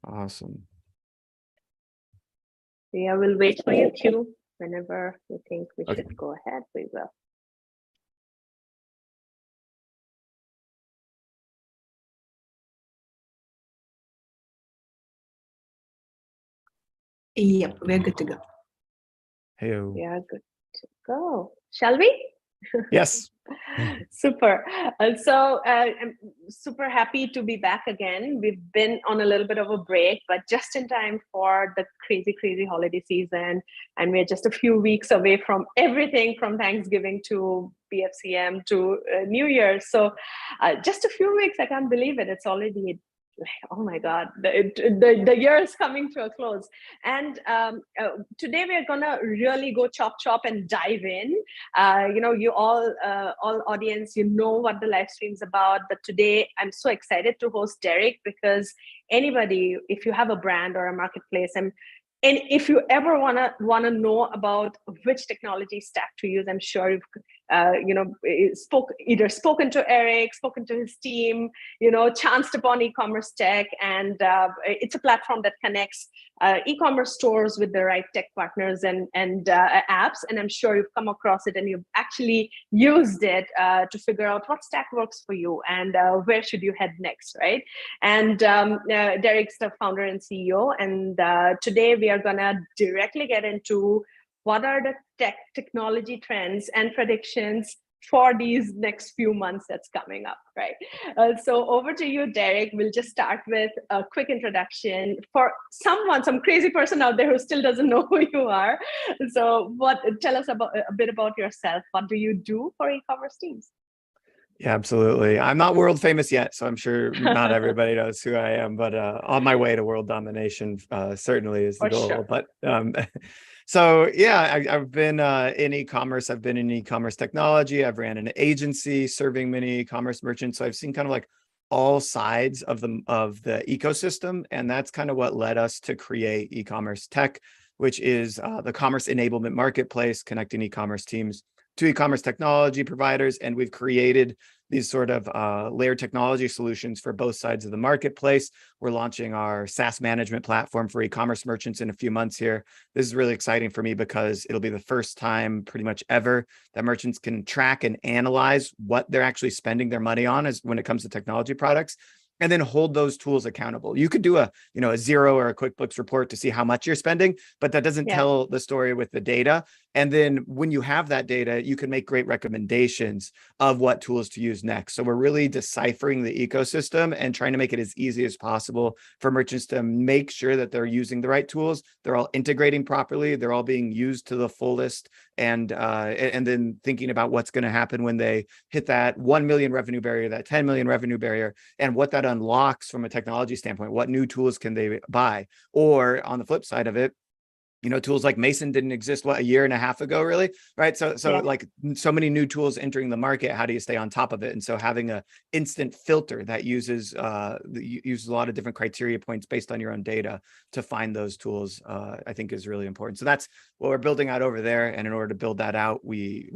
Awesome. Yeah, we'll wait for your cue. Whenever you think we should go ahead, we will. Yep, we're good to go. Hey-o. We are good to go. Shall we? Yes. Super. So I'm super happy to be back again. We've been on a little bit of a break, but just in time for the crazy holiday season. And we're just a few weeks away from everything from Thanksgiving to BFCM to New Year. So just a few weeks, I can't believe it. It's already oh my God, the year is coming to a close. And today we're gonna really go chop and dive in. You all audience, you know what the live stream's about, but today I'm so excited to host Derric because anybody, if you have a brand or a marketplace, and if you ever wanna know about which technology stack to use, I'm sure you've spoken to Eric, spoken to his team, chanced upon e-commerce tech, and it's a platform that connects e-commerce stores with the right tech partners and apps. And I'm sure you've come across it and you've actually used it to figure out what stack works for you and where should you head next, right? And Derric's the founder and CEO, and today we are gonna directly get into what are the technology trends and predictions for these next few months that's coming up, right? So over to you, Derric. We'll just start with a quick introduction for some crazy person out there who still doesn't know who you are. So tell us a bit about yourself. What do you do for e-commerce teams? Yeah, absolutely. I'm not world famous yet, so I'm sure not everybody knows who I am, but on my way to world domination certainly is the goal. Sure. But so yeah, I've been in e-commerce. I've been in e-commerce technology. I've ran an agency serving many e-commerce merchants. So I've seen kind of like all sides of the ecosystem, and that's kind of what led us to create e-commerce tech, which is the commerce enablement marketplace connecting e-commerce teams to e-commerce technology providers. And we've created these sort of layered technology solutions for both sides of the marketplace. We're launching our SaaS management platform for e-commerce merchants in a few months here. This is really exciting for me because it'll be the first time pretty much ever that merchants can track and analyze what they're actually spending their money on when it comes to technology products, and then hold those tools accountable. You could do a Xero or a QuickBooks report to see how much you're spending, but that doesn't tell the story with the data. And then when you have that data, you can make great recommendations of what tools to use next. So we're really deciphering the ecosystem and trying to make it as easy as possible for merchants to make sure that they're using the right tools. They're all integrating properly. They're all being used to the fullest. And then thinking about what's going to happen when they hit that 1 million revenue barrier, that 10 million revenue barrier, and what that unlocks from a technology standpoint. What new tools can they buy? Or on the flip side of it, tools like Mason didn't exist, a year and a half ago, really, right? So like so many new tools entering the market, how do you stay on top of it? And so having a instant filter that uses a lot of different criteria points based on your own data to find those tools, I think is really important. So that's what we're building out over there. And in order to build that out, we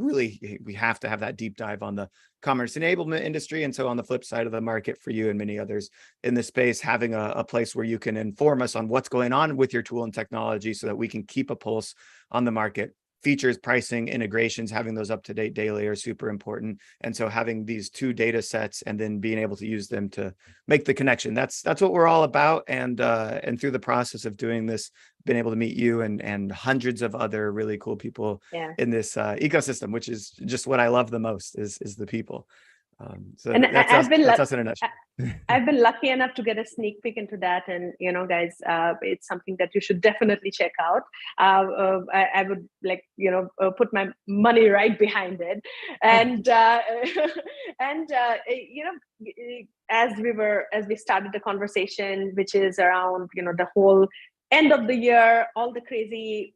have to have that deep dive on the commerce enablement industry. And so on the flip side of the market for you and many others in this space, having a place where you can inform us on what's going on with your tool and technology so that we can keep a pulse on the market. Features, pricing, integrations, having those up to date daily are super important. And so having these two data sets and then being able to use them to make the connection, that's what we're all about. And through the process of doing this, been able to meet you and hundreds of other really cool people in this ecosystem, which is just what I love the most is the people. So and that's us in a nutshell. I've been lucky enough to get a sneak peek into that, and guys, it's something that you should definitely check out. I would put my money right behind it, and as we started the conversation, which is around the whole end of the year, all the crazy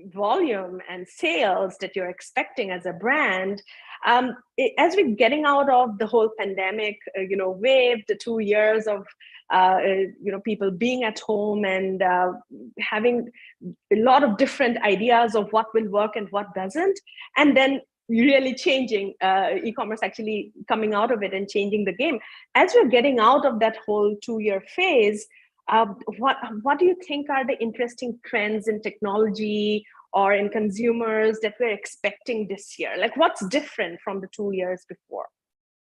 volume and sales that you're expecting as a brand, as we're getting out of the whole pandemic wave, the 2 years of people being at home and having a lot of different ideas of what will work and what doesn't, and then really changing e-commerce, actually coming out of it and changing the game. As we're getting out of that whole 2-year phase, What do you think are the interesting trends in technology or in consumers that we're expecting this year? Like, what's different from the 2 years before?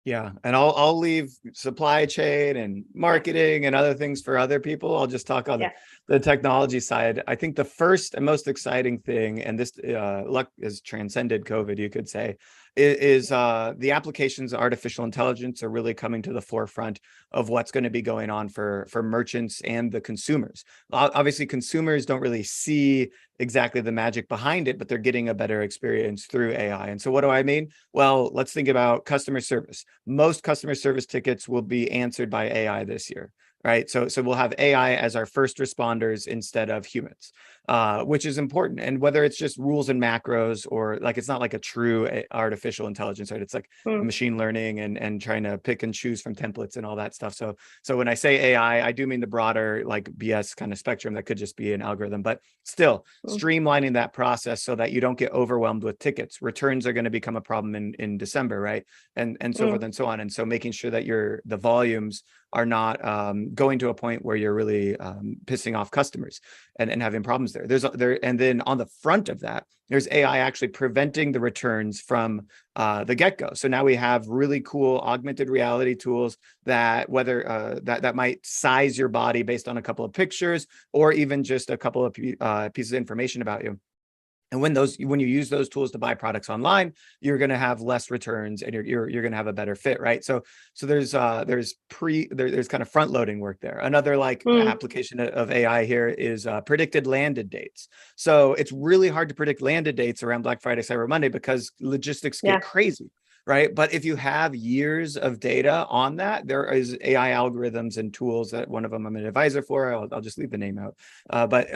Yeah, and I'll leave supply chain and marketing and other things for other people. I'll just talk on the technology side. I think the first and most exciting thing, and this luck has transcended COVID, you could say, is the applications of artificial intelligence are really coming to the forefront of what's going to be going on for merchants and the consumers. Obviously, consumers don't really see exactly the magic behind it, but they're getting a better experience through AI. And so what do I mean? Well, let's think about customer service. Most customer service tickets will be answered by AI this year, right? So we'll have AI as our first responders instead of humans, which is important. And whether it's just rules and macros, or like, it's not like a true artificial intelligence, right? It's like machine learning and trying to pick and choose from templates and all that stuff. So when I say AI, I do mean the broader like BS kind of spectrum that could just be an algorithm, but still streamlining that process so that you don't get overwhelmed with tickets. Returns are going to become a problem in December, right? And so forth and so on. And so making sure that the volumes are not going to a point where you're really pissing off customers and having problems there. And then on the front of that, there's AI actually preventing the returns from the get-go. So now we have really cool augmented reality tools that that might size your body based on a couple of pictures, or even just a couple of pieces of information about you. And when you use those tools to buy products online, you're going to have less returns, and you're going to have a better fit, right? So there's kind of front loading work there. Another application of AI here is predicted landed dates. So it's really hard to predict landed dates around Black Friday, Cyber Monday, because logistics get crazy, right? But if you have years of data on that, there is AI algorithms and tools that one of them I'm an advisor for. I'll just leave the name out, but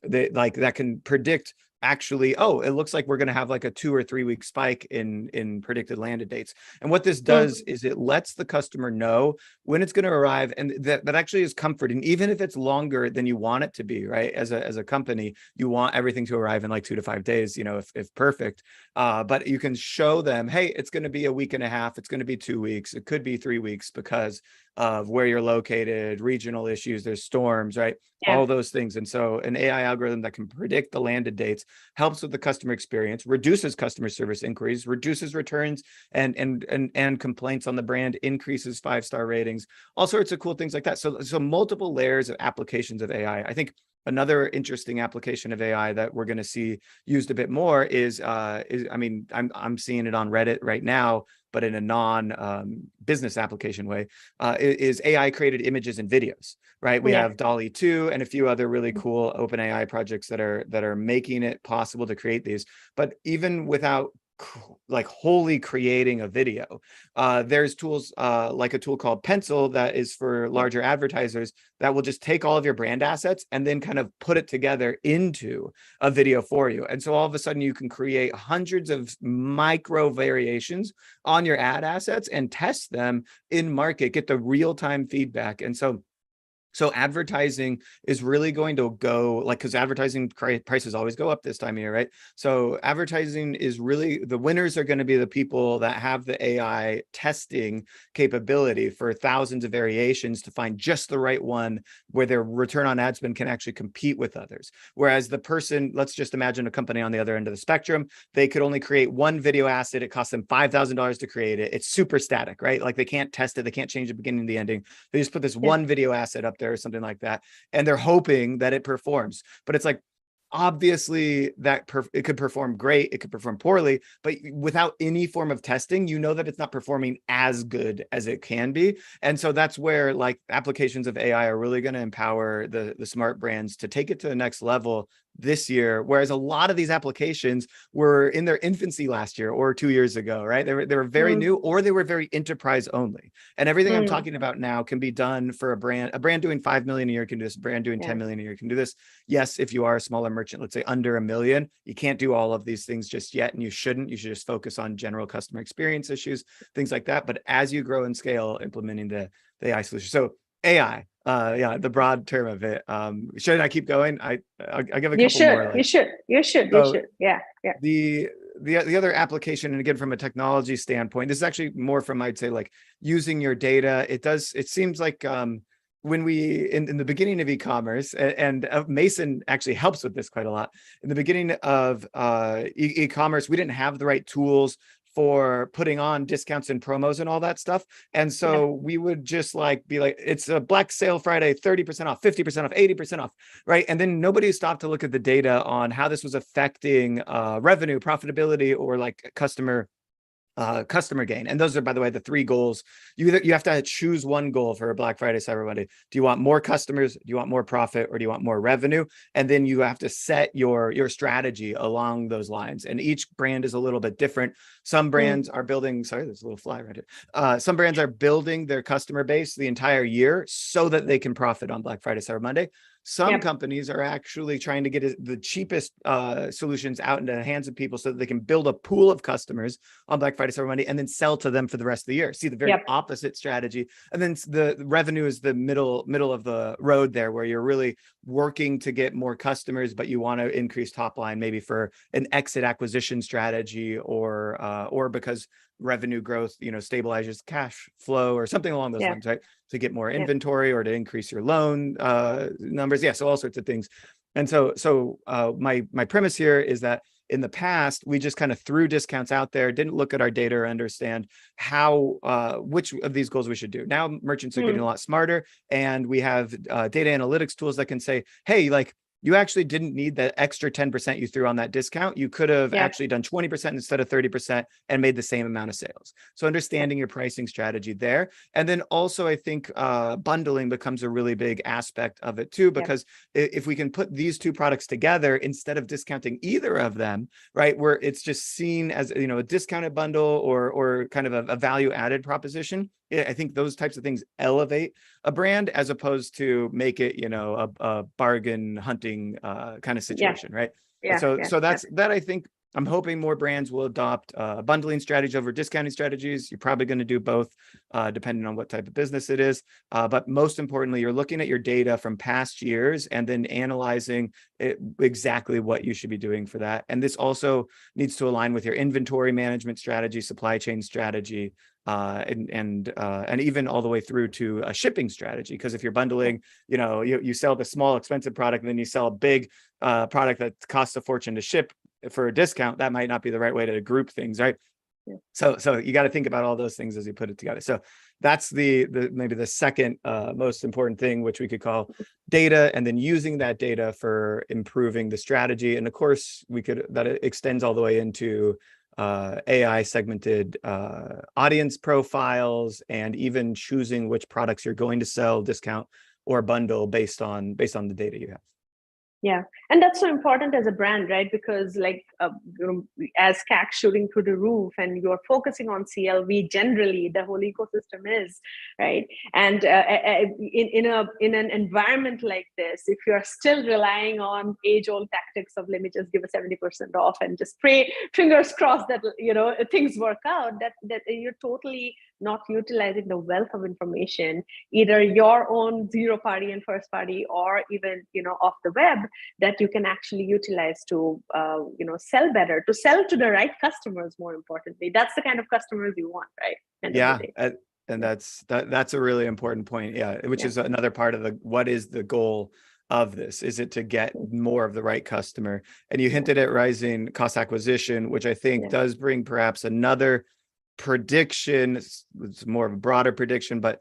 that can predict. Actually, it looks like we're going to have like a 2 or 3 week spike in predicted landed dates. And what this does is it lets the customer know when it's going to arrive, and that actually is comforting, even if it's longer than you want it to be, right? As a company, you want everything to arrive in like 2 to 5 days, if perfect. But you can show them, hey, it's going to be a week and a half, it's going to be 2 weeks, it could be 3 weeks because of where you're located, regional issues, there's storms, right? All those things. And so an AI algorithm that can predict the landed dates helps with the customer experience, reduces customer service inquiries, reduces returns and complaints on the brand, increases 5-star ratings, all sorts of cool things like that. So multiple layers of applications of AI. I think another interesting application of AI that we're going to see used a bit more is I'm seeing it on Reddit right now, but in a non-business application way, is AI created images and videos, right? We have DALL-E 2 and a few other really cool open AI projects that are making it possible to create these. But even without like wholly creating a video, there's tools like a tool called Pencil that is for larger advertisers that will just take all of your brand assets and then kind of put it together into a video for you. And so all of a sudden you can create hundreds of micro variations on your ad assets and test them in market, get the real-time feedback. And so advertising is really going to go because advertising prices always go up this time of year, right? So advertising is really, the winners are going to be the people that have the AI testing capability for thousands of variations to find just the right one where their return on ad spend can actually compete with others. Whereas the person, let's just imagine a company on the other end of the spectrum, they could only create one video asset. It costs them $5,000 to create it. It's super static, right? Like they can't test it. They can't change the beginning and the ending. They just put this one video asset up there or something like that, and they're hoping that it performs. But it's like, obviously that it could perform great, it could perform poorly, but without any form of testing, that it's not performing as good as it can be. And so that's where like applications of AI are really going to empower the smart brands to take it to the next level this year, whereas a lot of these applications were in their infancy last year or 2 years ago, right? They were very new, or they were very enterprise only. And everything I'm talking about now can be done for a brand doing 5 million a year can do this, a brand doing 10 million a year can do this. Yes, if you are a smaller merchant, let's say under 1 million, you can't do all of these things just yet, and you shouldn't. You should just focus on general customer experience issues, things like that. But as you grow and scale, implementing the AI solution. So AI, the broad term of it. Should I keep going? I'll give a couple more. You should. Yeah. The other application, and again, from a technology standpoint, this is actually more from, I'd say, like using your data. It seems like when we in the beginning of e-commerce, and Mason actually helps with this quite a lot. In the beginning of e-commerce, we didn't have the right tools for putting on discounts and promos and all that stuff. And so we would just like be like, it's a Black Sale Friday, 30% off, 50% off, 80% off, right? And then nobody stopped to look at the data on how this was affecting revenue, profitability, or like customer gain. And those are, by the way, the three goals. You have to choose one goal for a Black Friday, Cyber Monday. Do you want more customers? Do you want more profit? Or do you want more revenue? And then you have to set your strategy along those lines. And each brand is a little bit different. Some brands are building, sorry, there's a little fly right here. Some brands are building their customer base the entire year so that they can profit on Black Friday, Cyber Monday. Some companies are actually trying to get the cheapest solutions out into the hands of people so that they can build a pool of customers on Black Friday, Cyber Monday, and then sell to them for the rest of the year. See the very opposite strategy. And then the revenue is the middle of the road there, where you're really working to get more customers, but you want to increase top line, maybe for an exit acquisition strategy, or because revenue growth, stabilizes cash flow or something along those lines, right? To get more inventory or to increase your loan numbers. Yeah, so all sorts of things. And so my premise here is that in the past, we just kind of threw discounts out there, didn't look at our data or understand how which of these goals we should do. Now merchants are getting a lot smarter, and we have data analytics tools that can say, hey, like, you actually didn't need that extra 10% you threw on that discount. You could have actually done 20% instead of 30% and made the same amount of sales. So understanding your pricing strategy there. And then also, I think bundling becomes a really big aspect of it too, because if we can put these two products together instead of discounting either of them, right, where it's just seen as, a discounted bundle or kind of a value added proposition, I think those types of things elevate a brand as opposed to make it, a bargain hunting kind of situation, right? So that's that. I think I'm hoping more brands will adopt bundling strategies over discounting strategies. You're probably going to do both, depending on what type of business it is. But most importantly, you're looking at your data from past years and then analyzing exactly what you should be doing for that. And this also needs to align with your inventory management strategy, supply chain strategy, and even all the way through to a shipping strategy. Because if you're bundling, you sell the small expensive product and then you sell a big product that costs a fortune to ship for a discount, that might not be the right way to group things, right? So you got to think about all those things as you put it together. So that's the maybe the second most important thing, which we could call data, and then using that data for improving the strategy. And of course, that extends all the way into AI segmented audience profiles, and even choosing which products you're going to sell, discount, or bundle based on the data you have. Yeah, and that's so important as a brand, right? Because like as CAC shooting through the roof, and you're focusing on CLV, generally the whole ecosystem is, right? And in an environment like this, if you're still relying on age-old tactics of let me just give a 70% off and just pray, fingers crossed that things work out, that you're totally not utilizing the wealth of information, either your own zero party and first party, or even off the web, that you can actually utilize to sell better, to sell to the right customers. More importantly, that's the kind of customers you want, right? And that's a really important point, which is another part of what is the goal of this? Is it to get more of the right customer? And you hinted at rising cost acquisition, which I think does bring perhaps another prediction. It's more of a broader prediction, but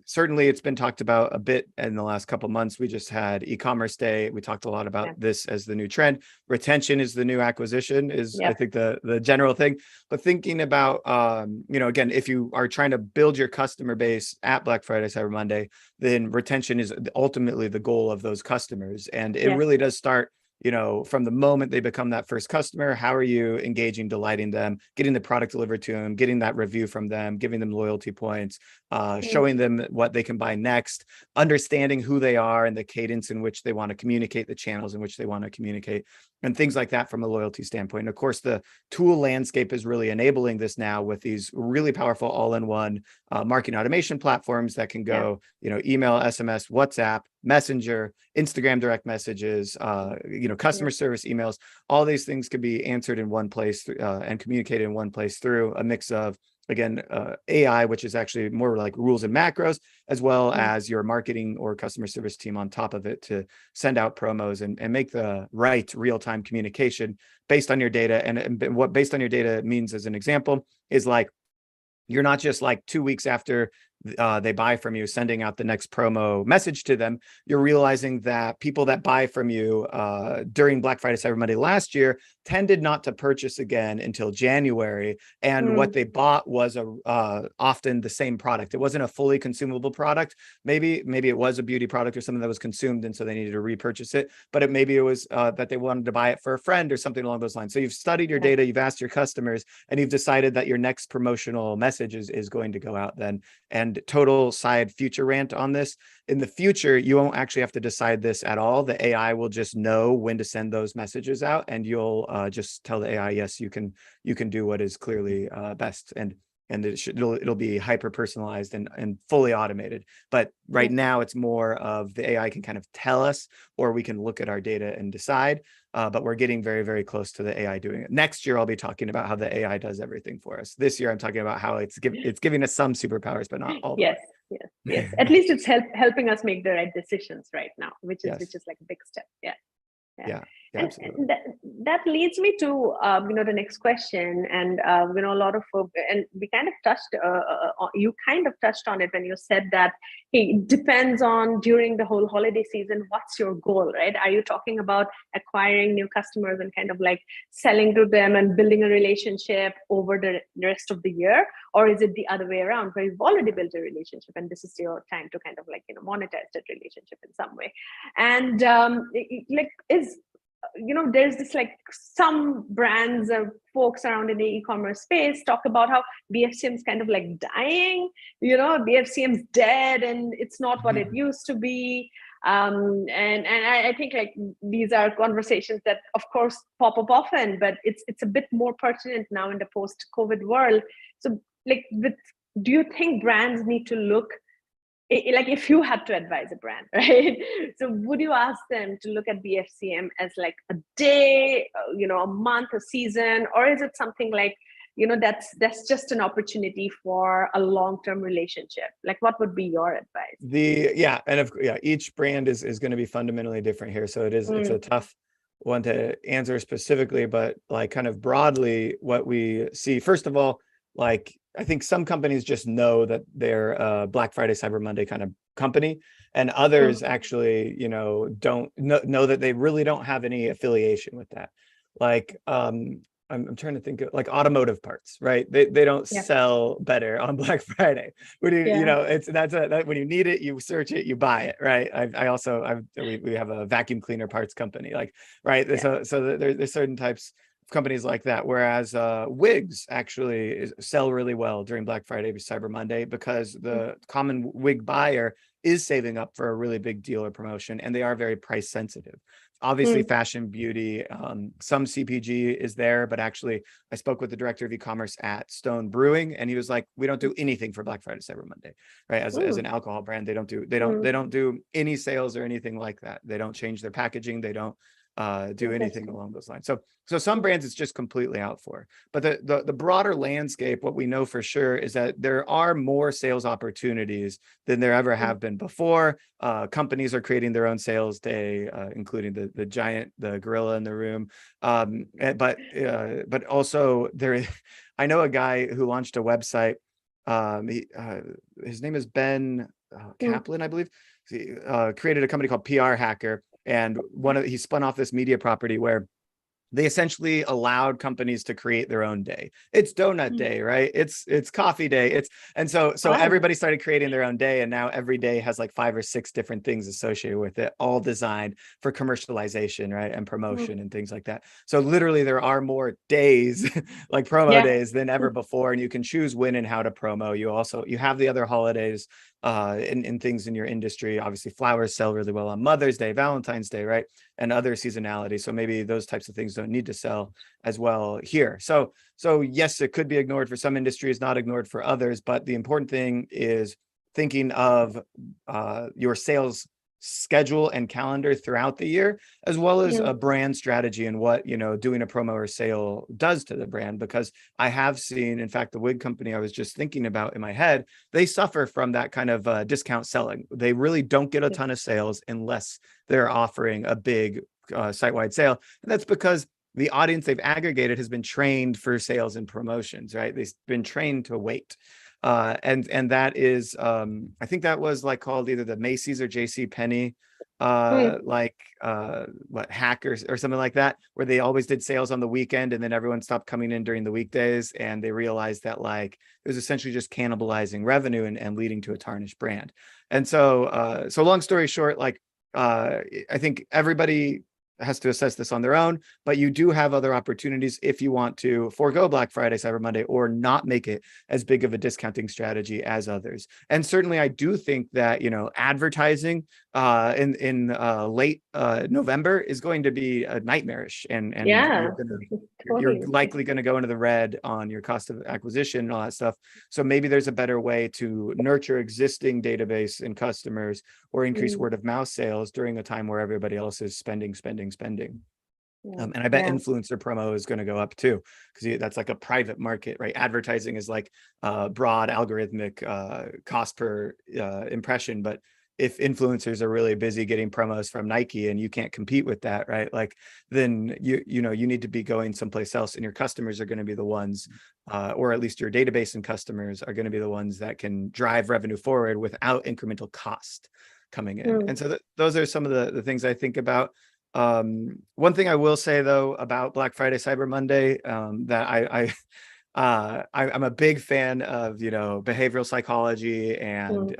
certainly it's been talked about a bit in the last couple of months. We just had e-commerce day. We talked a lot about this as the new trend. Retention is the new acquisition is I think the general thing. But thinking about again, if you are trying to build your customer base at Black Friday, Cyber Monday, then retention is ultimately the goal of those customers. And it really does start from the moment they become that first customer. How are you engaging, delighting them, getting the product delivered to them, getting that review from them, giving them loyalty points, showing them what they can buy next, understanding who they are and the cadence in which they want to communicate, the channels in which they want to communicate, and things like that from a loyalty standpoint. And of course, the tool landscape is really enabling this now with these really powerful all-in-one marketing automation platforms that can go, email, SMS, WhatsApp, Messenger, Instagram direct messages, customer service emails. All these things could be answered in one place and communicated in one place through a mix of, again, AI, which is actually more like rules and macros, as well as your marketing or customer service team on top of it to send out promos and make the right real-time communication based on your data. And what based on your data means, as an example, is like, you're not just like 2 weeks after they buy from you sending out the next promo message to them. You're realizing that people that buy from you during Black Friday, Cyber Monday last year tended not to purchase again until January. And what they bought was often the same product. It wasn't a fully consumable product. Maybe it was a beauty product or something that was consumed, and so they needed to repurchase it. But maybe it was that they wanted to buy it for a friend or something along those lines. So you've studied your data, you've asked your customers, and you've decided that your next promotional message is going to go out then. And total side future rant on this: in the future, you won't actually have to decide this at all. The AI will just know when to send those messages out, and you'll just tell the AI, yes, you can do what is clearly best, and it'll be hyper personalized and fully automated. But right now, it's more of the AI can kind of tell us, or we can look at our data and decide. But we're getting very, very close to the AI doing it. Next year, I'll be talking about how the AI does everything for us. This year, I'm talking about how it's giving us some superpowers, but not all. Yes. At least it's helping us make the right decisions right now, which is like a big step. Yeah, absolutely. And that leads me to the next question, and a lot of folks, and we kind of touched you kind of touched on it when you said that, hey, it depends on during the whole holiday season, what's your goal, right? Are you talking about acquiring new customers and kind of like selling to them and building a relationship over the rest of the year, or is it the other way around, where you've already built a relationship and this is your time to kind of like monetize that relationship in some way? And there's this like some brands or folks around in the e-commerce space talk about how BFCM is kind of like dying, BFCM's dead and it's not what it used to be. And I think like these are conversations that of course pop up often, but it's a bit more pertinent now in the post-COVID world. So like, do you think brands need to look, like if you had to advise a brand, right? So would you ask them to look at BFCM as like a day, a month, a season, or is it something like, that's just an opportunity for a long-term relationship? Like, what would be your advice? Each brand is going to be fundamentally different here. So it's a tough one to answer specifically, but like kind of broadly what we see, first of all, like, I think some companies just know that they're a Black Friday, Cyber Monday kind of company, and others actually, don't know that they really don't have any affiliation with that. Like, I'm trying to think of like automotive parts, right? They don't sell better on Black Friday. When when you need it, you search it, you buy it, right? We have a vacuum cleaner parts company, like, right? Yeah. So there's certain types companies like that, whereas wigs actually sell really well during Black Friday, Cyber Monday, because the common wig buyer is saving up for a really big deal or promotion, and they are very price sensitive. Obviously, fashion, beauty, some CPG is there, but actually, I spoke with the director of e-commerce at Stone Brewing, and he was like, "We don't do anything for Black Friday, Cyber Monday, right? As an alcohol brand, they don't do any sales or anything like that. They don't change their packaging. They don't do anything along those lines. So some brands it's just completely out for. But the broader landscape, what we know for sure is that there are more sales opportunities than there ever have been before. Companies are creating their own sales day, including the giant, the gorilla in the room. But also I know a guy who launched a website. His name is Ben Kaplan, I believe. He created a company called PR Hacker. And he spun off this media property where they essentially allowed companies to create their own day. It's donut day, right? It's coffee day. So everybody started creating their own day, and now every day has like 5 or 6 different things associated with it, all designed for commercialization, right, and promotion and things like that. So literally, there are more days, like promo days, than ever before, and you can choose when and how to promo. You have the other holidays in things in your industry. Obviously, flowers sell really well on Mother's Day, Valentine's Day, right, and other seasonality. So maybe those types of things don't need to sell as well here. So yes, it could be ignored for some industries, not ignored for others. But the important thing is thinking of your sales schedule and calendar throughout the year, as well as Yeah. a brand strategy and what, doing a promo or sale does to the brand. Because I have seen, in fact, the wig company I was just thinking about in my head, they suffer from that kind of discount selling. They really don't get a ton of sales unless they're offering a big site-wide sale. And that's because the audience they've aggregated has been trained for sales and promotions, right? They've been trained to wait. And that is, I think that was like called either the Macy's or JC Penney, what hackers or something like that, where they always did sales on the weekend and then everyone stopped coming in during the weekdays, and they realized that like it was essentially just cannibalizing revenue and leading to a tarnished brand. And so long story short, like I think everybody has to assess this on their own, but you do have other opportunities if you want to forego Black Friday, Cyber Monday, or not make it as big of a discounting strategy as others. And certainly I do think that, advertising in late November is going to be nightmarish, and Yeah. you're likely going to go into the red on your cost of acquisition and all that stuff. So maybe there's a better way to nurture existing database and customers or increase word of mouth sales during a time where everybody else is spending. And I bet influencer promo is going to go up too, because that's like a private market, right? Advertising is like broad algorithmic cost per impression. But if influencers are really busy getting promos from Nike and you can't compete with that, right? Like then you need to be going someplace else, and your customers are going to be the ones, or at least your database and customers are going to be the ones that can drive revenue forward without incremental cost coming in. And so those are some of the things I think about. One thing I will say though about Black Friday, Cyber Monday, that I'm a big fan of, behavioral psychology and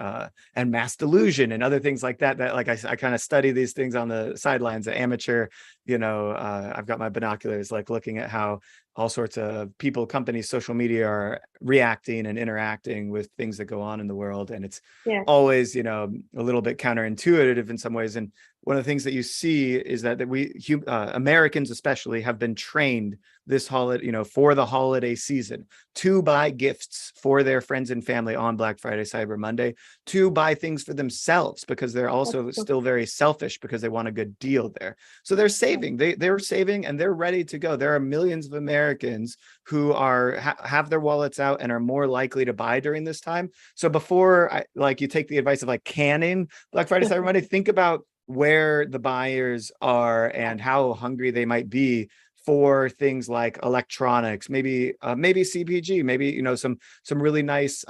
mass delusion and other things like that. That like I kind of study these things on the sidelines, an amateur. I've got my binoculars, like looking at how all sorts of people, companies, social media are reacting and interacting with things that go on in the world, and it's always, a little bit counterintuitive in some ways. And one of the things that you see is that we Americans especially have been trained this holiday, for the holiday season, to buy gifts for their friends and family on Black Friday, Cyber Monday, to buy things for themselves because they're also still very selfish because they want a good deal there. So they're saving, they're saving, and they're ready to go. There are millions of Americans who are have their wallets out and are more likely to buy during this time. So before you take the advice of like canning Black Friday, Cyber Monday, think about where the buyers are and how hungry they might be for things like electronics, maybe CPG, maybe some really nice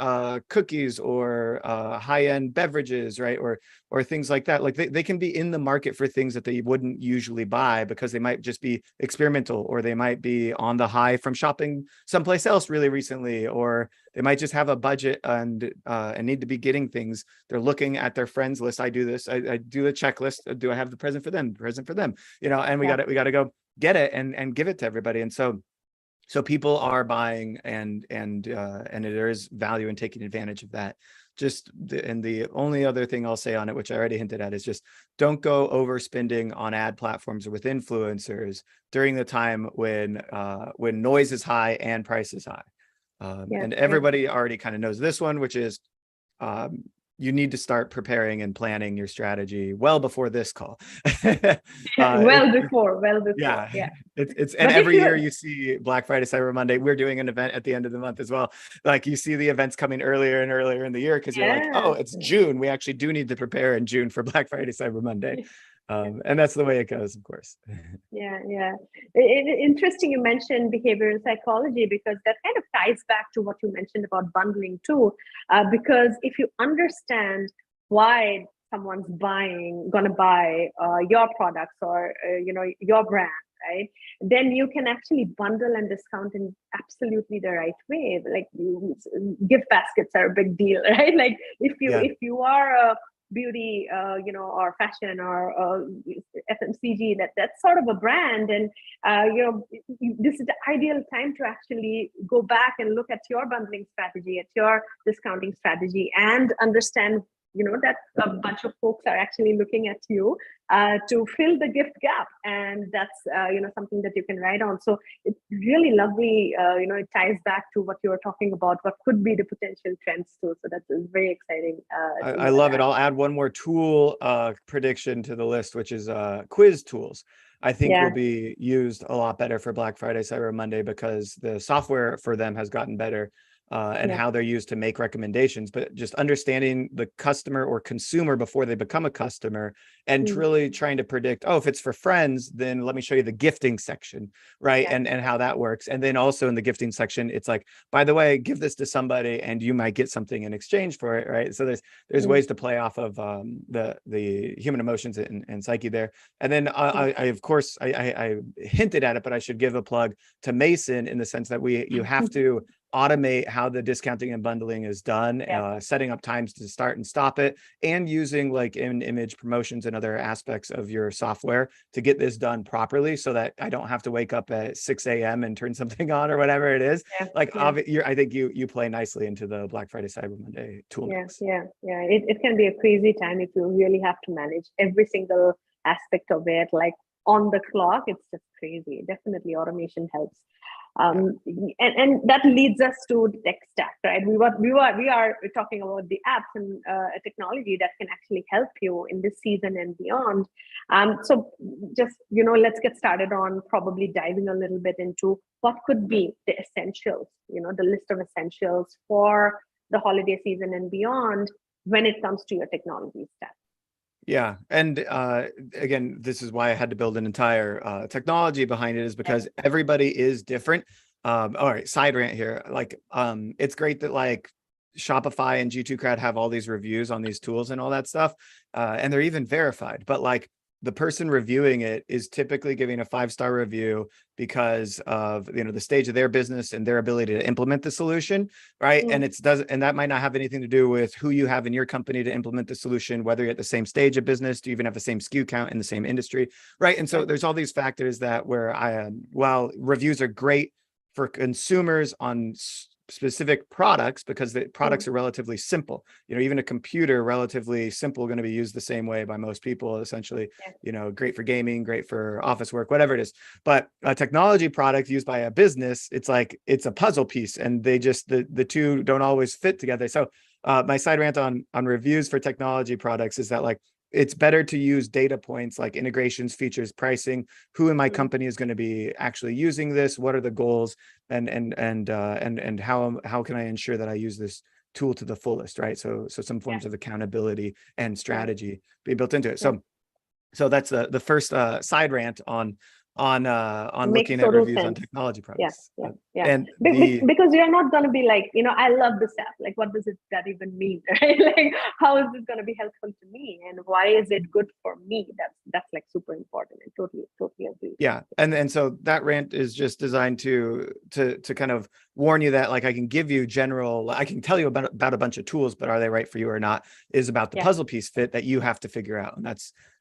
cookies or high-end beverages, right? Or things like that. Like they can be in the market for things that they wouldn't usually buy because they might just be experimental, or they might be on the high from shopping someplace else really recently, or they might just have a budget and need to be getting things. They're looking at their friends list. I do this. I do the checklist. Do I have the present for them? Present for them. And we got to go get it and give it to everybody. And so people are buying, and there is value in taking advantage of that. And the only other thing I'll say on it, which I already hinted at, is just don't go overspending on ad platforms or with influencers during the time when noise is high and price is high. And everybody already kind of knows this one, which is you need to start preparing and planning your strategy well before this call. Well before. Yeah. It's and every year you see Black Friday, Cyber Monday. We're doing an event at the end of the month as well. Like you see the events coming earlier and earlier in the year because you're like, oh, it's June. We actually do need to prepare in June for Black Friday, Cyber Monday. And that's the way it goes, of course. Interesting you mentioned behavioral psychology, because that kind of ties back to what you mentioned about bundling too. Because if you understand why someone's gonna buy your products or your brand, right, then you can actually bundle and discount in absolutely the right way. Like gift baskets are a big deal, right? Like if you are a beauty, or fashion or FMCG, that's sort of a brand, and this is the ideal time to actually go back and look at your bundling strategy, at your discounting strategy, and understand that a bunch of folks are actually looking at you to fill the gift gap, and that's something that you can write on. So it's really lovely. It ties back to what you were talking about, what could be the potential trends too. So that's very exciting. I love it. I'll add one more tool prediction to the list, which is quiz tools. I think will be used a lot better for Black Friday, Cyber Monday, because the software for them has gotten better. And how they're used to make recommendations, but just understanding the customer or consumer before they become a customer, and really trying to predict, oh, if it's for friends, then let me show you the gifting section, right? And how that works. And then also in the gifting section, it's like, by the way, give this to somebody and you might get something in exchange for it, right? So there's ways to play off of the human emotions and psyche there. And then I of course, I hinted at it, but I should give a plug to Mason in the sense that you have to automate how the discounting and bundling is done, setting up times to start and stop it, and using like image promotions and other aspects of your software to get this done properly, so that I don't have to wake up at 6 a.m. and turn something on or whatever it is. I think you play nicely into the Black Friday Cyber Monday tool mix. It can be a crazy time if you really have to manage every single aspect of it, like on the clock. It's just crazy. Definitely automation helps. And that leads us to the tech stack, right? We are talking about the apps and a technology that can actually help you in this season and beyond. So just, let's get started on probably diving a little bit into what could be the essentials, the list of essentials for the holiday season and beyond when it comes to your technology stack. Yeah. And again, this is why I had to build an entire technology behind it, is because everybody is different. All right, side rant here. Like, it's great that like Shopify and G2Crowd have all these reviews on these tools and all that stuff. And they're even verified, but like the person reviewing it is typically giving a 5-star review because of the stage of their business and their ability to implement the solution, right? And and that might not have anything to do with who you have in your company to implement the solution, whether you're at the same stage of business, do you even have the same SKU count in the same industry, right? And so there's all these factors that while reviews are great for consumers on specific products, because the products are relatively simple, even a computer, relatively simple, going to be used the same way by most people, essentially, great for gaming, great for office work, whatever it is. But a technology product used by a business, it's like it's a puzzle piece, and they just the two don't always fit together. So my side rant on reviews for technology products is that like it's better to use data points like integrations, features, pricing, who in my company is going to be actually using this, what are the goals, and how can I ensure that I use this tool to the fullest, right? So some forms of accountability and strategy be built into it. So that's the first side rant on looking at reviews on technology products. And because you're not going to be like, I love this app, like what does that even mean, right? Like how is this going to be helpful to me, and why is it good for me? That's like super important. I totally agree. And so that rant is just designed to kind of warn you that like I can give you I can tell you about a bunch of tools, but are they right for you or not is about the puzzle piece fit that you have to figure out.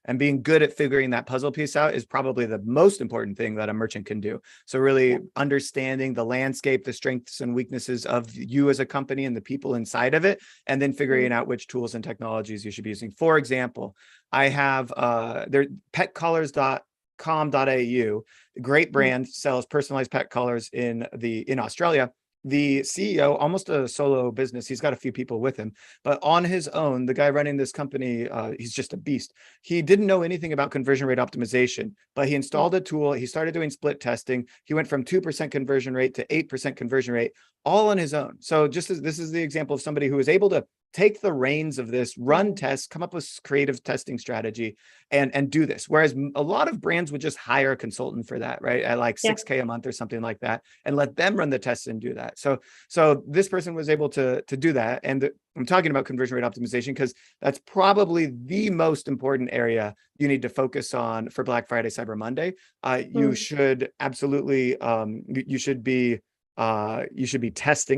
And being good at figuring that puzzle piece out is probably the most important thing that a merchant can do. So really understanding the landscape, the strengths and weaknesses of you as a company and the people inside of it, and then figuring out which tools and technologies you should be using. For example, I have petcolors.com.au, great brand, sells personalized pet collars in Australia. The CEO, almost a solo business, he's got a few people with him, but on his own, the guy running this company, he's just a beast. He didn't know anything about conversion rate optimization, but he installed a tool. He started doing split testing. He went from 2% conversion rate to 8% conversion rate, all on his own. So this is the example of somebody who was able to take the reins of this, run tests, come up with creative testing strategy, and do this. Whereas a lot of brands would just hire a consultant for that, right? At like $6K a month or something like that, and let them run the tests and do that. So this person was able to do that. And I'm talking about conversion rate optimization because that's probably the most important area you need to focus on for Black Friday, Cyber Monday. You should absolutely, you should be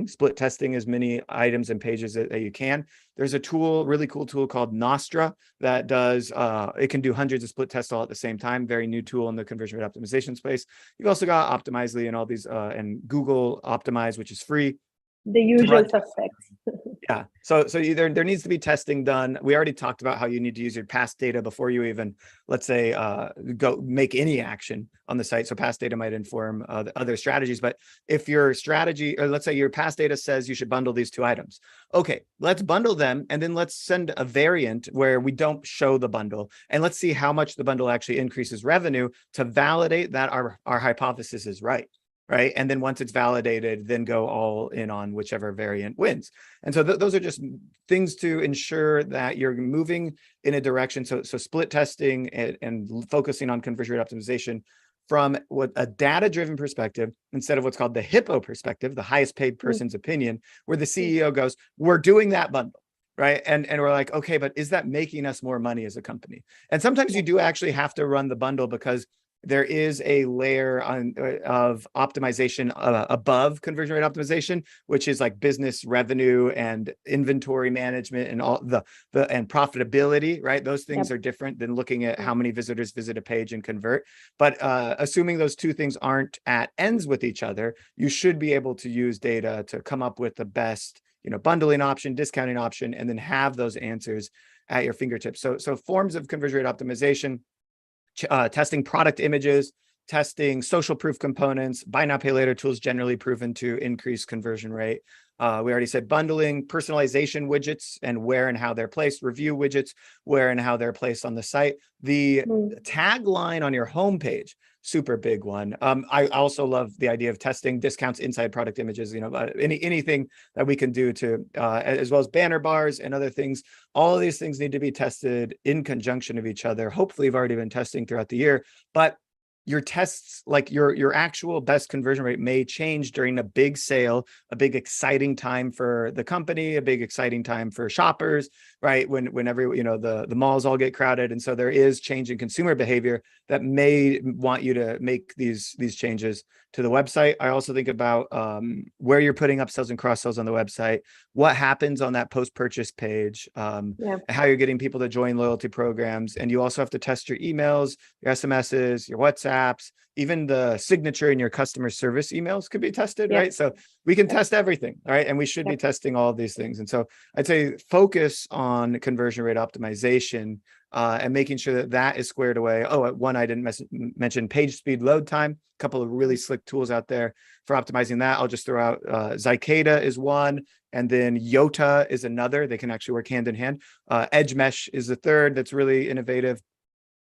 split testing as many items and pages that you can. There's a really cool tool called Nostra that does, it can do hundreds of split tests all at the same time. Very new tool in the conversion rate optimization space. You've also got Optimizely and all these, and Google Optimize, which is free. The usual suspects. Yeah. So there needs to be testing done. We already talked about how you need to use your past data before you even, let's say, go make any action on the site. So past data might inform the other strategies. But if your strategy, or let's say your past data says you should bundle these two items, okay, let's bundle them, and then let's send a variant where we don't show the bundle, and let's see how much the bundle actually increases revenue to validate that our hypothesis is right. Right. And then once it's validated, then go all in on whichever variant wins. And so those are just things to ensure that you're moving in a direction. So split testing and focusing on conversion rate optimization from what a data-driven perspective, instead of what's called the HIPPO perspective, the highest paid person's opinion, where the CEO goes, we're doing that bundle. Right. And we're like, okay, but is that making us more money as a company? And sometimes you do actually have to run the bundle because there is a layer of optimization above conversion rate optimization, which is like business revenue and inventory management and all the and profitability, right? Those things are different than looking at how many visitors visit a page and convert. But assuming those two things aren't at ends with each other, you should be able to use data to come up with the best, bundling option, discounting option, and then have those answers at your fingertips. So forms of conversion rate optimization: testing product images, testing social proof components, buy now, pay later tools generally proven to increase conversion rate. We already said bundling, personalization widgets and where and how they're placed, review widgets, where and how they're placed on the site. The tagline on your homepage, super big one. I also love the idea of testing discounts inside product images, anything that we can do to, as well as banner bars and other things. All of these things need to be tested in conjunction of each other. Hopefully you've already been testing throughout the year, but your tests, like your actual best conversion rate, may change during a big sale, a big exciting time for the company, a big exciting time for shoppers, right? Whenever the malls all get crowded, and so there is change in consumer behavior that may want you to make these changes to the website. I also think about where you're putting upsells and cross sells on the website, what happens on that post-purchase page, how you're getting people to join loyalty programs, and you also have to test your emails, your SMSs, your WhatsApps, even the signature in your customer service emails could be tested, right? So we can test everything, right? And we should be testing all of these things. And so I'd say focus on conversion rate optimization and making sure that is squared away. Oh, one I didn't mention, page speed load time. A couple of really slick tools out there for optimizing that. I'll just throw out Zycada is one, and then Yota is another. They can actually work hand in hand. Edge Mesh is the third that's really innovative.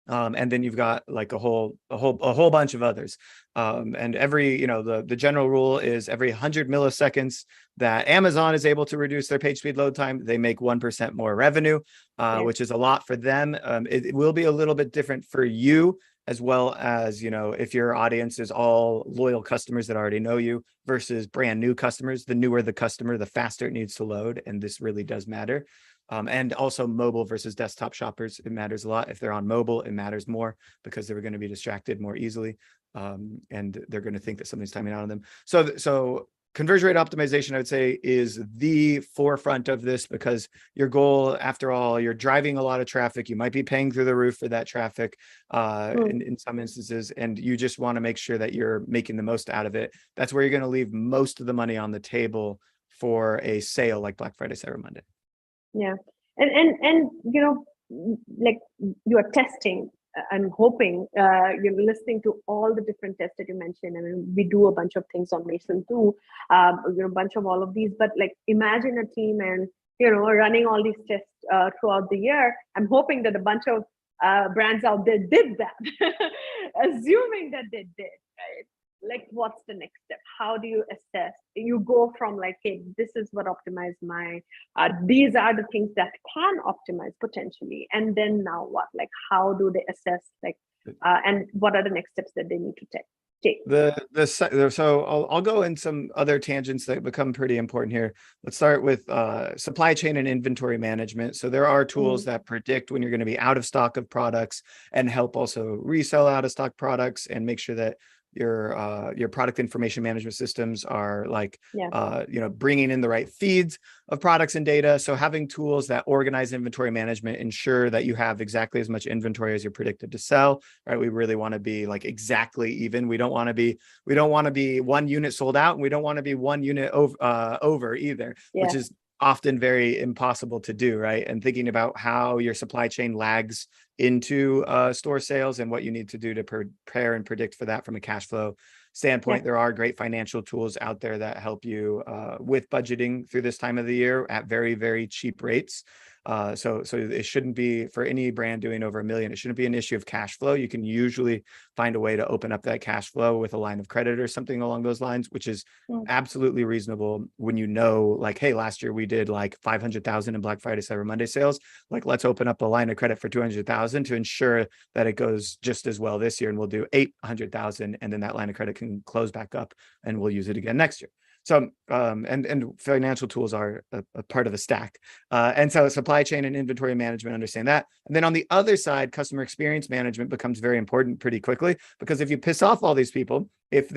And then you've got like a whole bunch of others. And every, the general rule is every 100 milliseconds that Amazon is able to reduce their page speed load time, they make 1% more revenue, which is a lot for them. It will be a little bit different for you, as well as, if your audience is all loyal customers that already know you versus brand new customers. The newer the customer, the faster it needs to load. And this really does matter. And also mobile versus desktop shoppers, it matters a lot. If they're on mobile, it matters more because they're going to be distracted more easily. And they're going to think that something's timing out on them. So conversion rate optimization, I would say, is the forefront of this, because your goal, after all, you're driving a lot of traffic. You might be paying through the roof for that traffic in some instances, and you just want to make sure that you're making the most out of it. That's where you're going to leave most of the money on the table for a sale like Black Friday, Cyber Monday. Yeah. And like you are testing, I'm hoping you're listening to all the different tests that you mentioned. I mean, we do a bunch of things on Mason too, a bunch of all of these, but like imagine a team and, running all these tests throughout the year. I'm hoping that a bunch of brands out there did that, assuming that they did, right? Like, what's the next step? How do you assess? You go from like, hey, this is what optimized my, these are the things that can optimize potentially. And then now what? Like, how do they assess, like, and what are the next steps that they need to take? So I'll go in some other tangents that become pretty important here. Let's start with supply chain and inventory management. So there are tools that predict when you're going to be out of stock of products and help also resell out of stock products and make sure that your product information management systems are like, bringing in the right feeds of products and data. So having tools that organize inventory management, ensure that you have exactly as much inventory as you're predicted to sell, right? We really want to be like exactly even. We don't want to be one unit sold out, and we don't want to be one unit over either, which is often very impossible to do, right? And thinking about how your supply chain lags into store sales and what you need to do to prepare and predict for that from a cash flow standpoint. There are great financial tools out there that help you with budgeting through this time of the year at very, very cheap rates. So it shouldn't be, for any brand doing over $1 million, it shouldn't be an issue of cash flow. You can usually find a way to open up that cash flow with a line of credit or something along those lines, which is absolutely reasonable when you know, like, hey, last year we did like 500,000 in Black Friday, Cyber Monday sales. Like, let's open up a line of credit for 200,000 to ensure that it goes just as well this year. And we'll do 800,000, and then that line of credit can close back up and we'll use it again next year. So, and financial tools are a part of the stack. And so supply chain and inventory management, understand that. And then on the other side, customer experience management becomes very important pretty quickly, because if you piss off all these people, if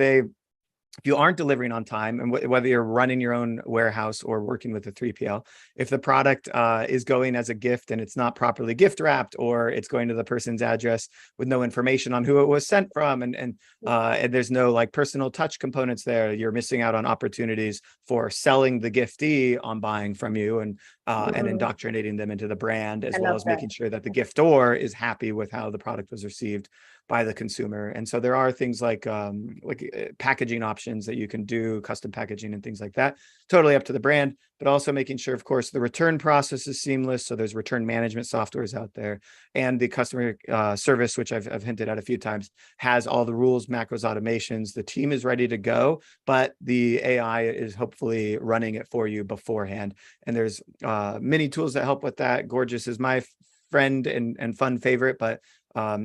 you aren't delivering on time, and whether you're running your own warehouse or working with a 3PL, if the product is going as a gift and it's not properly gift wrapped, or it's going to the person's address with no information on who it was sent from, and there's no like personal touch components there, you're missing out on opportunities for selling the giftee on buying from you, and indoctrinating them into the brand, as well as making sure that the giftor is happy with how the product was received by the consumer. And so there are things like packaging options that you can do, custom packaging and things like that, totally up to the brand, but also making sure, of course, the return process is seamless. So there's return management softwares out there, and the customer service, which I've hinted at a few times, has all the rules, macros, automations. The team is ready to go, but the AI is hopefully running it for you beforehand. And there's many tools that help with that. Gorgeous is my friend and fun favorite, but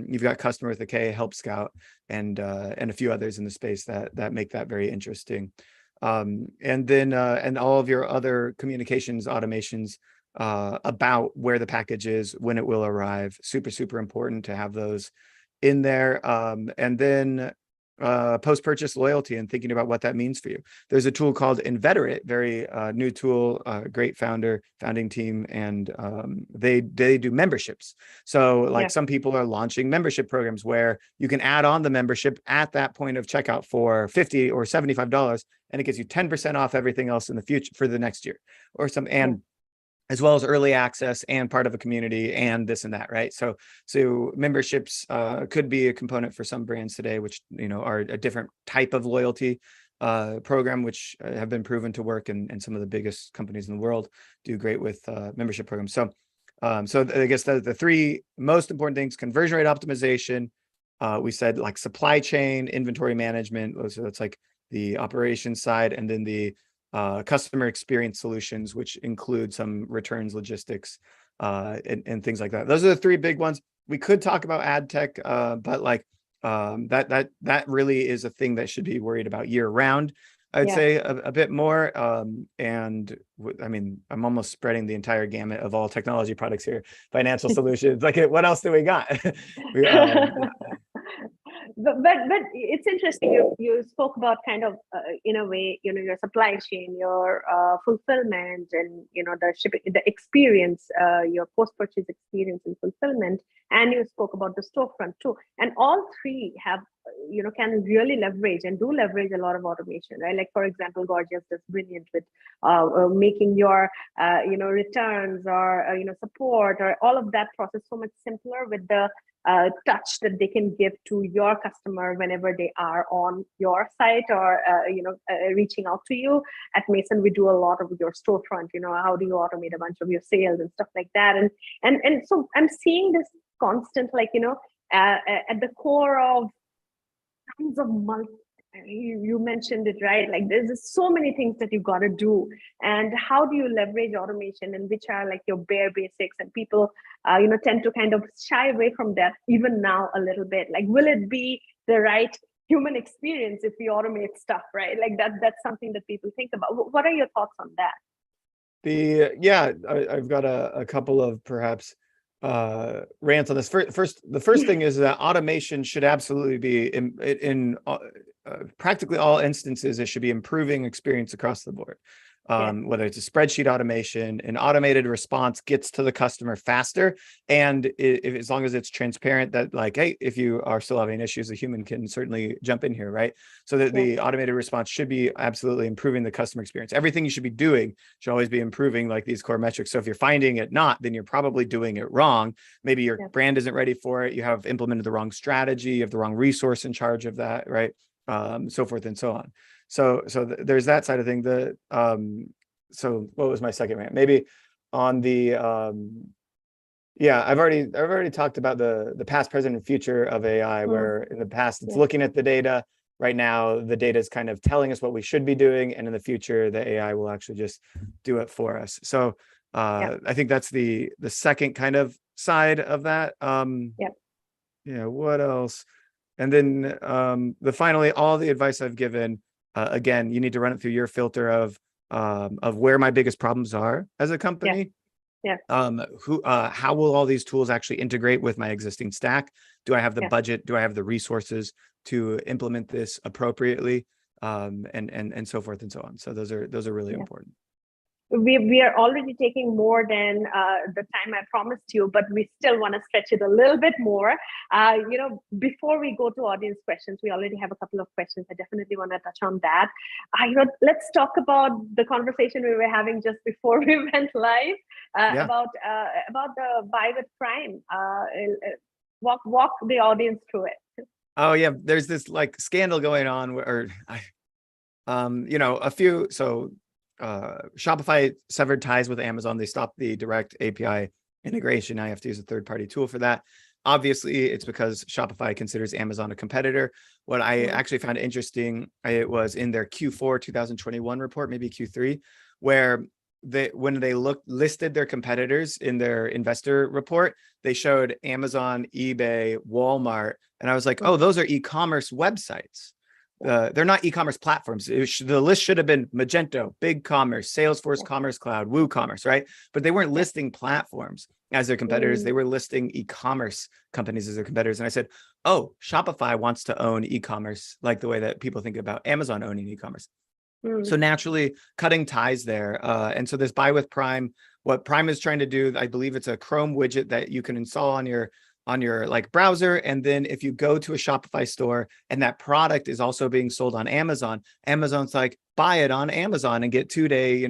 you've got Customer with a K, Help Scout, and a few others in the space that make that very interesting. And then and all of your other communications automations about where the package is, when it will arrive, super important to have those in there. And then post-purchase loyalty, and thinking about what that means for you. There's a tool called Inveterate, very new tool, great founding team, and they do memberships. So like some people are launching membership programs where you can add on the membership at that point of checkout for $50 or $75, and it gives you 10% off everything else in the future for the next year or some, and as well as early access and part of a community and this and that, right? So memberships could be a component for some brands today, which are a different type of loyalty program, which have been proven to work, and some of the biggest companies in the world do great with membership programs. So I guess the three most important things: conversion rate optimization. We said like supply chain, inventory management. So that's like the operations side, and then the customer experience solutions, which include some returns, logistics, and things like that. Those are the three big ones. We could talk about ad tech, but like that really is a thing that should be worried about year round. I'd say a bit more. And I mean, I'm almost spreading the entire gamut of all technology products here. Financial solutions. Like, what else do we got? But it's interesting. You spoke about kind of in a way, your supply chain, your fulfillment, and the shipping, the experience, your post-purchase experience and fulfillment, and you spoke about the storefront too. And all three have can really leverage and do leverage a lot of automation, right? Like, for example, Gorgeous is brilliant with making your returns or support or all of that process so much simpler with the touch that they can give to your customer whenever they are on your site or reaching out to you. At Mason, we do a lot of your storefront. How do you automate a bunch of your sales and stuff like that? And so I'm seeing this constant, at the core of tons of you mentioned it, right? Like, there's just so many things that you got to do. And how do you leverage automation, and which are like your bare basics? And people tend to kind of shy away from that even now a little bit. Like, will it be the right human experience if we automate stuff, right? Like, that's something that people think about. What are your thoughts on that? I've got a couple of perhaps rants on this. The first thing is that automation should absolutely be in practically all instances. It should be improving experience across the board. whether it's a spreadsheet automation, an automated response gets to the customer faster. And as long as it's transparent that like, hey, if you are still having issues, a human can certainly jump in here, right? So that the automated response should be absolutely improving the customer experience. Everything you should be doing should always be improving like these core metrics. So if you're finding it not, then you're probably doing it wrong. Maybe your brand isn't ready for it. You have implemented the wrong strategy. You have the wrong resource in charge of that, right? So forth and so on. So there's that side of thing. So what was my second rant? Maybe on the I've already talked about the past, present, and future of AI, where in the past it's looking at the data. Right now, the data is kind of telling us what we should be doing, and in the future, the AI will actually just do it for us. So I think that's the second kind of side of that. What else? And then finally, all the advice I've given, again, you need to run it through your filter of where my biggest problems are as a company. How will all these tools actually integrate with my existing stack? Do I have the budget? Do I have the resources to implement this appropriately? And so forth and so on. So those are really important. We are already taking more than the time I promised you, but we still want to stretch it a little bit more. Before we go to audience questions, we already have a couple of questions. I definitely want to touch on that. Let's talk about the conversation we were having just before we went live about the Buy with Prime. Walk the audience through it. Oh yeah, there's this like scandal going on where, Shopify severed ties with Amazon. They stopped the direct API integration. Now you have to use a third-party tool for that. Obviously, it's because Shopify considers Amazon a competitor. What I actually found interesting, it was in their Q4 2021 report, maybe Q3, where when they listed their competitors in their investor report, they showed Amazon, eBay, Walmart, and I was like, oh, those are e-commerce websites. They're not e-commerce platforms. The list should have been Magento, BigCommerce, Salesforce Commerce Cloud, WooCommerce, right? But they weren't listing platforms as their competitors. They were listing e-commerce companies as their competitors. And I said, oh, Shopify wants to own e-commerce like the way that people think about Amazon owning e-commerce. So naturally cutting ties there. And so this Buy with Prime, what Prime is trying to do, I believe it's a Chrome widget that you can install on your like browser. And then if you go to a Shopify store and that product is also being sold on Amazon, Amazon's like, buy it on Amazon and get 2-day,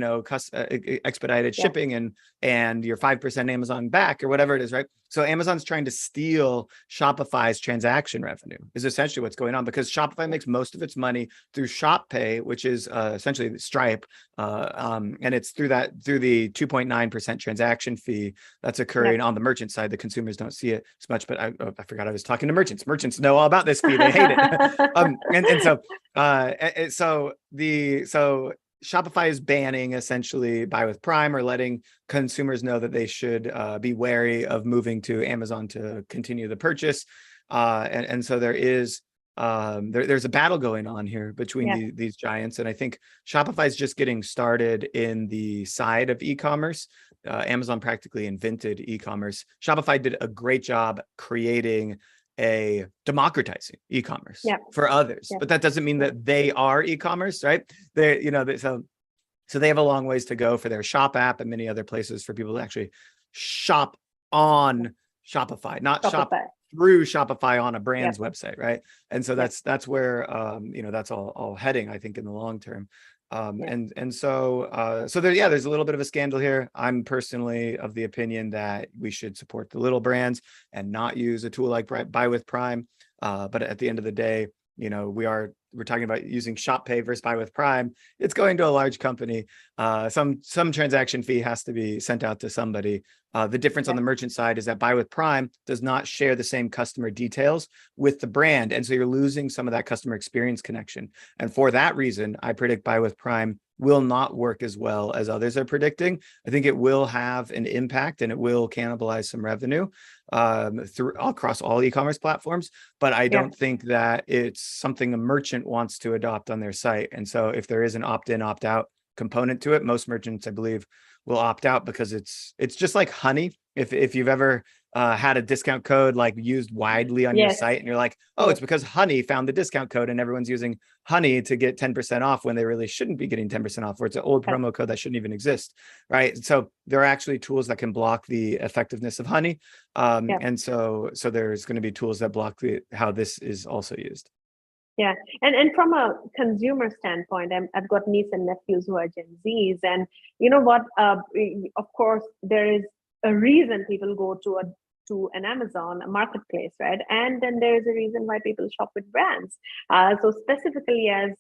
expedited shipping and your 5% Amazon back or whatever it is, right? So Amazon's trying to steal Shopify's transaction revenue is essentially what's going on, because Shopify makes most of its money through Shop Pay, which is essentially Stripe. And it's through the 2.9% transaction fee that's occurring on the merchant side. The consumers don't see it as much, but I forgot I was talking to merchants. Merchants know all about this fee. They hate it. So Shopify is banning essentially Buy with Prime, or letting consumers know that they should be wary of moving to Amazon to continue the purchase. And so there is there's a battle going on here between these giants. And I think Shopify is just getting started in the side of e-commerce. Amazon practically invented e-commerce. Shopify did a great job creating democratizing e-commerce for others, but that doesn't mean that they are e-commerce, right? So they have a long ways to go for their shop app and many other places for people to actually shop on Shopify, not shop through Shopify on a brand's website, right? And so that's where that's all heading, I think, in the long term. So there's a little bit of a scandal here. I'm personally of the opinion that we should support the little brands and not use a tool like Buy with Prime. But at the end of the day, we're talking about using Shop Pay versus Buy with Prime. It's going to a large company. Some transaction fee has to be sent out to somebody. The difference on the merchant side is that Buy with Prime does not share the same customer details with the brand. And so you're losing some of that customer experience connection. And for that reason, I predict Buy with Prime will not work as well as others are predicting. I think it will have an impact and it will cannibalize some revenue across all e-commerce platforms. But I don't think that it's something a merchant wants to adopt on their site. And so if there is an opt-in, opt-out component to it, most merchants, I believe, will opt out, because it's just like honey. If you've ever had a discount code like used widely on your site, and you're like, oh, it's because Honey found the discount code and everyone's using Honey to get 10% off when they really shouldn't be getting 10% off, or it's an old promo code that shouldn't even exist, right? So there are actually tools that can block the effectiveness of Honey. And so there's going to be tools that block how this is also used. Yeah, and from a consumer standpoint, I've got niece and nephews who are Gen Zs, and you know what? Of course, there is a reason people go to an Amazon, a marketplace, right? And then there is a reason why people shop with brands. So specifically, as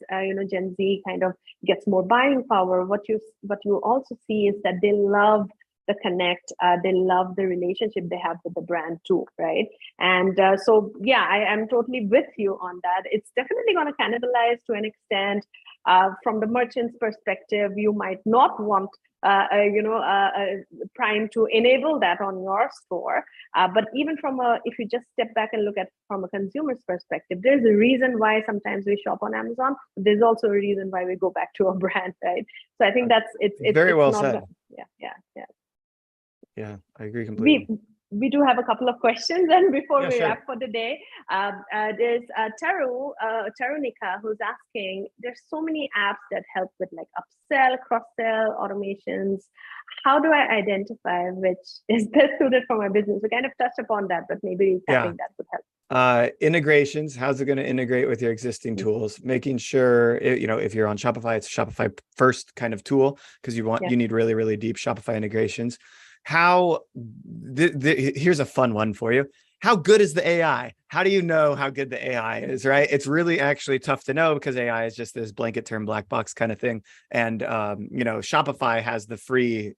Gen Z kind of gets more buying power, what you also see is that they love the connect, they love the relationship they have with the brand too, right? And so yeah, I'm totally with you on that. It's definitely going to cannibalize to an extent. From the merchant's perspective, you might not want Prime to enable that on your store. But even if you just step back and look at from a consumer's perspective, there's a reason why sometimes we shop on Amazon. But there's also a reason why we go back to a brand, right? So I think it's very well not said. Yeah, I agree completely. We do have a couple of questions, and before we wrap for the day, there's Tarunika who's asking, there's so many apps that help with like upsell, cross-sell, automations. How do I identify which is best suited for my business? We kind of touched upon that, but maybe tapping that would help. Integrations, how's it going to integrate with your existing tools? Making sure, if you're on Shopify, it's a Shopify first kind of tool, because you need really, really deep Shopify integrations. Here's a fun one for you. How good is the AI? How do you know how good the AI is, right? It's really actually tough to know, because AI is just this blanket term black box kind of thing. And, Shopify has the free,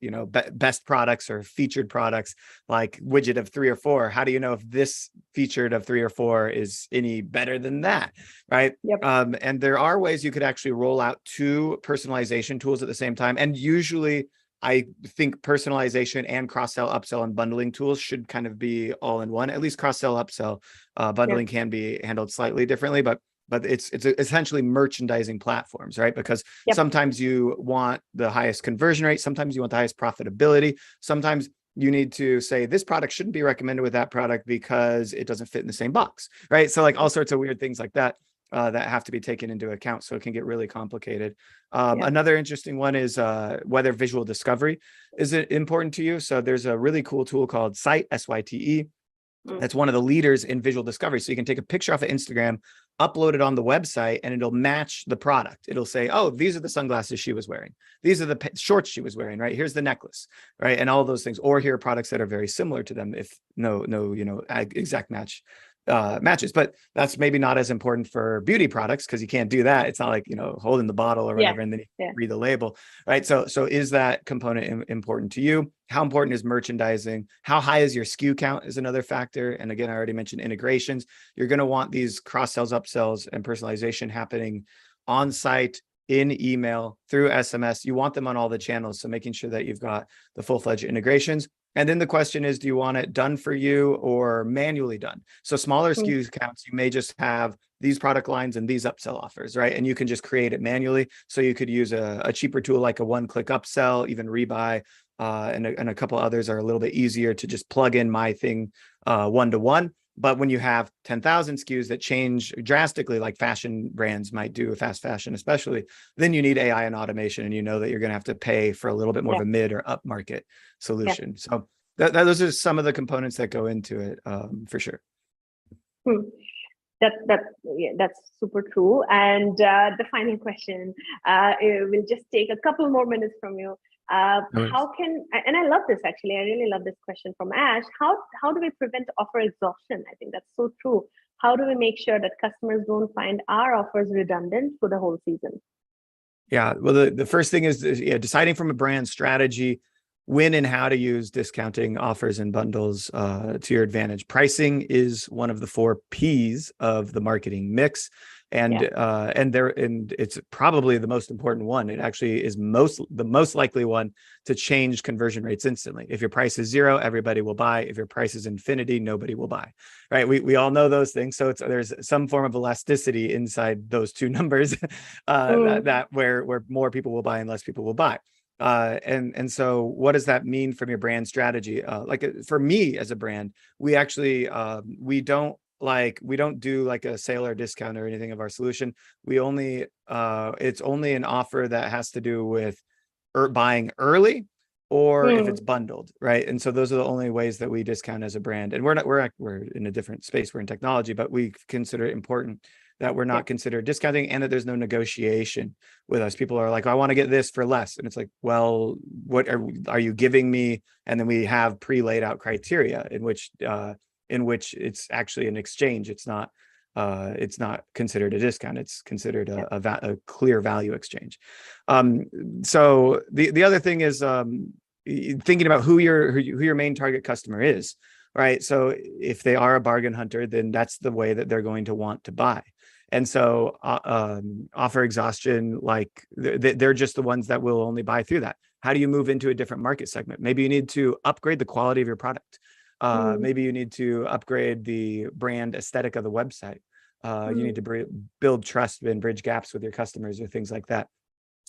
best products or featured products, like widget of 3 or 4. How do you know if this featured of 3 or 4 is any better than that, right? Yep. And there are ways you could actually roll out 2 personalization tools at the same time. And usually I think personalization and cross-sell, upsell, and bundling tools should kind of be all in one. At least cross-sell, upsell, bundling can be handled slightly differently, but it's essentially merchandising platforms, right? Because sometimes you want the highest conversion rate, sometimes you want the highest profitability, sometimes you need to say this product shouldn't be recommended with that product because it doesn't fit in the same box, right? So like all sorts of weird things like that. That have to be taken into account. So it can get really complicated. Another interesting one is whether visual discovery is important to you. So there's a really cool tool called Site, SYTE. That's one of the leaders in visual discovery. So you can take a picture off of Instagram, upload it on the website, and it'll match the product. It'll say, oh, these are the sunglasses she was wearing. These are the shorts she was wearing, right? Here's the necklace, right? And all those things. Or here are products that are very similar to them if no exact matches. But that's maybe not as important for beauty products, because you can't do that. It's not like holding the bottle or whatever and then you read the label, right? So is that component important to you? How important is merchandising? How high is your SKU count is another factor. And again, I already mentioned integrations. You're going to want these cross sells, upsells, and personalization happening on site, in email, through SMS. You want them on all the channels. So making sure that you've got the full-fledged integrations. And then the question is, do you want it done for you or manually done? So smaller SKU counts, you may just have these product lines and these upsell offers, right? And you can just create it manually. So you could use a cheaper tool like a one-click upsell, even Rebuy, and a couple others are a little bit easier to just plug in my thing one-to-one. But when you have 10,000 SKUs that change drastically, like fashion brands might do, fast fashion especially, then you need AI and automation, and you know that you're going to have to pay for a little bit more of a mid or up market solution. So those are some of the components that go into it, for sure. That's super true. And the final question, we'll just take a couple more minutes from you. How can, and I love this actually, I really love this question from Ash. How do we prevent offer exhaustion? I think that's so true. How do we make sure that customers don't find our offers redundant for the whole season? Yeah, well, the first thing is deciding from a brand strategy when and how to use discounting, offers, and bundles to your advantage. Pricing is one of the 4 P's of the marketing mix. And it's probably the most important one. It actually is the most likely one to change conversion rates instantly. If your price is 0, everybody will buy. If your price is infinity, nobody will buy, right? We all know those things. So there's some form of elasticity inside those 2 numbers that where more people will buy and less people will buy. And so what does that mean from your brand strategy? For me as a brand, we actually, we don't do like a sale or discount or anything of our solution. We only, it's only an offer that has to do with buying early, or if it's bundled, right? And so those are the only ways that we discount as a brand. And we're in a different space. We're in technology, but we consider it important that we're not considered discounting, and that there's no negotiation with us. People are like, I want to get this for less. And it's like, well, what are you giving me? And then we have pre-laid out criteria in which it's actually an exchange. It's not considered a discount. It's considered a clear value exchange. So the other thing is thinking about who your main target customer is, right? So if they are a bargain hunter, then that's the way that they're going to want to buy. And so offer exhaustion, like they're just the ones that will only buy through that. How do you move into a different market segment? Maybe you need to upgrade the quality of your product. Maybe you need to upgrade the brand aesthetic of the website. You need to build trust and bridge gaps with your customers or things like that.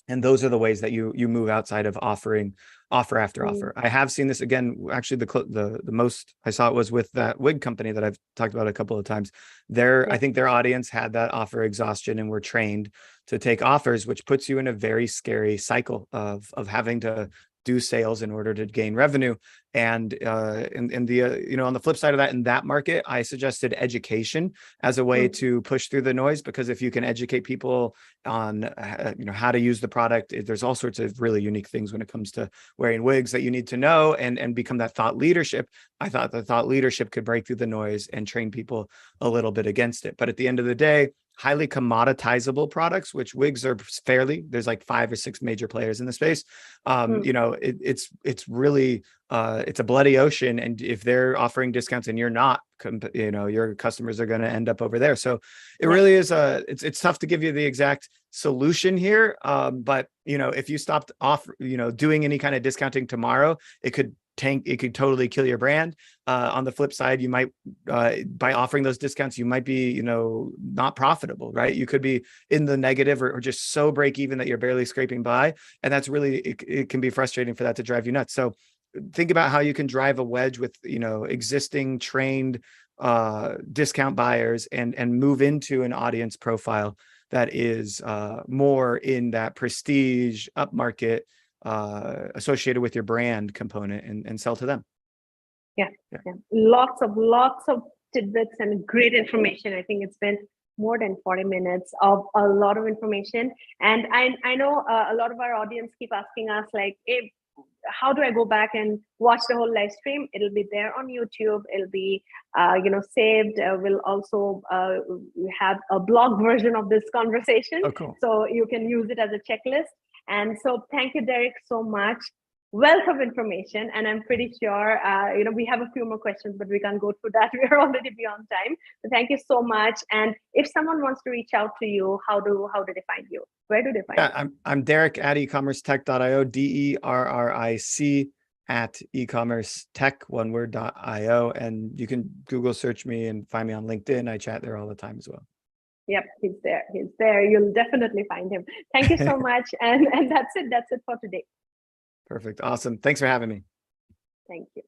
And those are the ways that you move outside of offering offer after offer. I have seen this again. Actually, the most I saw it was with that wig company that I've talked about a couple of times. I think their audience had that offer exhaustion and were trained to take offers, which puts you in a very scary cycle of having to do sales in order to gain revenue. And on the flip side of that, in that market, I suggested education as a way to push through the noise, because if you can educate people on how to use the product, there's all sorts of really unique things when it comes to wearing wigs that you need to know and become that thought leadership. I thought the thought leadership could break through the noise and train people a little bit against it. But at the end of the day, highly commoditizable products, which wigs are there's like 5 or 6 major players in the space. It's really it's a bloody ocean, and if they're offering discounts and you're not, your customers are going to end up over there. So it really is it's tough to give you the exact solution here, but if you stopped doing any kind of discounting tomorrow, it could totally kill your brand. On the flip side, you might by offering those discounts, you might be not profitable, right? You could be in the negative or just so break even that you're barely scraping by, and that's really it can be frustrating for that to drive you nuts. So think about how you can drive a wedge with existing trained discount buyers and move into an audience profile that is more in that prestige upmarket associated with your brand component, and sell to them. Yeah. Lots of tidbits and great information. I think it's been more than 40 minutes of a lot of information. And I know a lot of our audience keep asking us like, hey, how do I go back and watch the whole live stream? It'll be there on YouTube. It'll be, saved. We'll also have a blog version of this conversation. Oh, cool. So you can use it as a checklist. And so thank you, Derric, so much. Wealth of information. And I'm pretty sure, we have a few more questions, but we can't go through that. We're already beyond time. So thank you so much. And if someone wants to reach out to you, how do they find you? Where do they find you? I'm Derric at ecommercetech.io, DERRIC at ecommercetech, one word.io. And you can Google search me and find me on LinkedIn. I chat there all the time as well. Yep, he's there. You'll definitely find him. Thank you so much. And that's it for today. Perfect. Awesome. Thanks for having me. Thank you.